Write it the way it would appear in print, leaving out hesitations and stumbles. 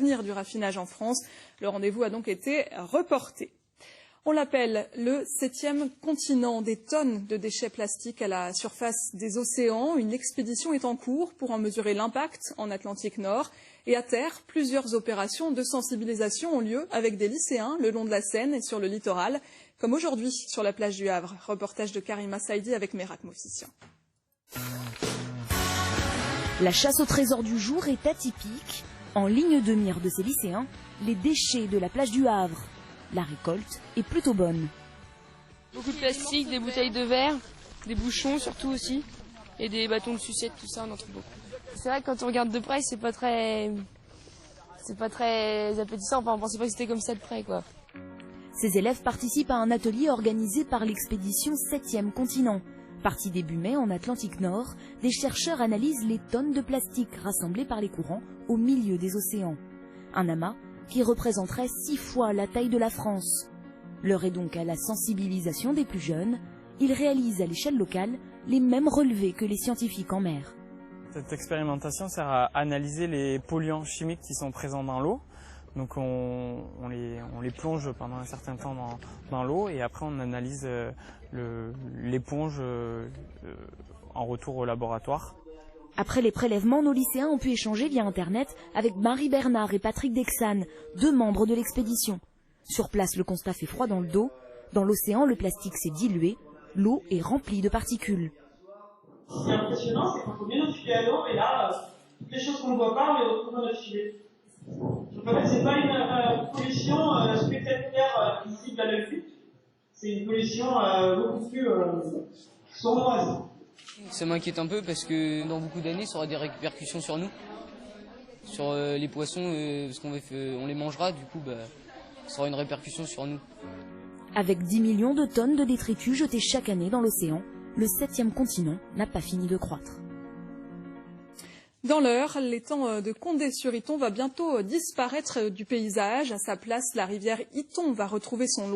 l'avenir du raffinage en France. Le rendez-vous a donc été reporté. On l'appelle le 7e continent, des tonnes de déchets plastiques à la surface des océans. Une expédition est en cours pour en mesurer l'impact en Atlantique Nord. Et à terre, plusieurs opérations de sensibilisation ont lieu avec des lycéens le long de la Seine et sur le littoral, comme aujourd'hui sur la plage du Havre. Reportage de Karima Saïdi avec Merak Mofisian. La chasse au trésor du jour est atypique. En ligne de mire de ces lycéens, les déchets de la plage du Havre. La récolte est plutôt bonne. Beaucoup de plastique, des bouteilles de verre, des bouchons surtout aussi, et des bâtons de sucette, tout ça on en trouve beaucoup. C'est vrai que quand on regarde de près, c'est pas très appétissant, enfin on pensait pas que c'était comme ça de près quoi. Ces élèves participent à un atelier organisé par l'expédition 7e continent. Parti début mai en Atlantique Nord, des chercheurs analysent les tonnes de plastique rassemblées par les courants au milieu des océans. Un amas qui représenterait 6 fois la taille de la France. L'heure est donc à la sensibilisation des plus jeunes. Ils réalisent à l'échelle locale les mêmes relevés que les scientifiques en mer. Cette expérimentation sert à analyser les polluants chimiques qui sont présents dans l'eau. Donc on les plonge pendant un certain temps dans l'eau et après on analyse l'éponge en retour au laboratoire. Après les prélèvements, nos lycéens ont pu échanger via Internet avec Marie Bernard et Patrick Dexane, 2 membres de l'expédition. Sur place, le constat fait froid dans le dos. Dans l'océan, le plastique s'est dilué. L'eau est remplie de particules. Ce qui est impressionnant, c'est qu'on peut bien notre filet à l'eau, et là, toutes les choses qu'on ne voit pas, on les retrouve dans notre filet. Donc en fait, c'est pas une pollution spectaculaire visible à l'œil nu, c'est une pollution beaucoup plus sournoise. Ça m'inquiète un peu parce que dans beaucoup d'années, ça aura des répercussions sur nous, sur les poissons, parce qu'on les mangera, du coup, ça aura une répercussion sur nous. Avec 10 millions de tonnes de détritus jetés chaque année dans l'océan, le 7e continent n'a pas fini de croître. Dans l'Eure, l'étang de Condé-sur-Iton va bientôt disparaître du paysage. À sa place, la rivière Iton va retrouver son lot.